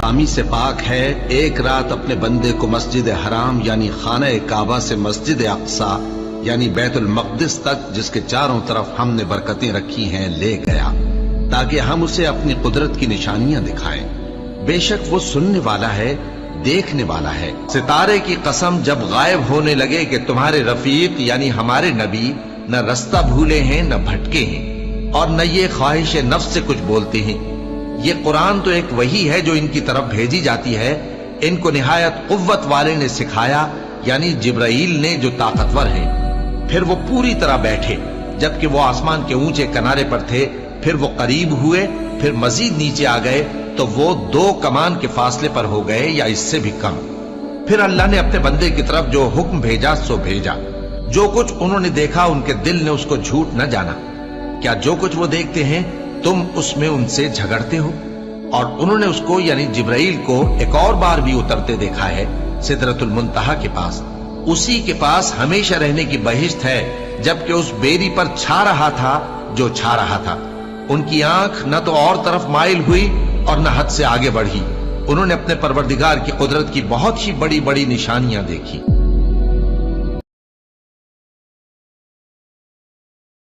ناکامی سے پاک ہے، ایک رات اپنے بندے کو مسجد حرام یعنی خانہ کعبہ سے مسجد اقصی یعنی بیت المقدس تک، جس کے چاروں طرف ہم نے برکتیں رکھی ہیں، لے گیا تاکہ ہم اسے اپنی قدرت کی نشانیاں دکھائیں۔ بے شک وہ سننے والا ہے، دیکھنے والا ہے۔ ستارے کی قسم جب غائب ہونے لگے کہ تمہارے رفیق یعنی ہمارے نبی نہ رستہ بھولے ہیں نہ بھٹکے ہیں، اور نہ یہ خواہش نفس سے کچھ بولتے ہیں۔ یہ قرآن تو ایک وحی ہے جو ان کی طرف بھیجی جاتی ہے، ان کو نہایت قوت والے نے سکھایا یعنی جبرائیل نے جو طاقتور ہے۔ پھر وہ پوری طرح بیٹھے جبکہ وہ آسمان کے اونچے کنارے پر تھے، پھر وہ قریب ہوئے، پھر مزید نیچے آ گئے تو وہ 2 کمان کے فاصلے پر ہو گئے یا اس سے بھی کم۔ پھر اللہ نے اپنے بندے کی طرف جو حکم بھیجا سو بھیجا۔ جو کچھ انہوں نے دیکھا ان کے دل نے اس کو جھوٹ نہ جانا۔ کیا جو کچھ وہ دیکھتے ہیں تم اس میں ان سے جھگڑتے ہو؟ اور انہوں نے اس کو یعنی جبرائیل کو ایک اور بار بھی اترتے دیکھا ہے سدرۃ المنتہا کے پاس۔ اسی کے پاس ہمیشہ رہنے کی بہشت ہے، جبکہ اس بیری پر چھا رہا تھا جو چھا رہا تھا۔ ان کی آنکھ نہ تو اور طرف مائل ہوئی اور نہ حد سے آگے بڑھی۔ انہوں نے اپنے پروردگار کی قدرت کی بہت ہی بڑی بڑی نشانیاں دیکھی۔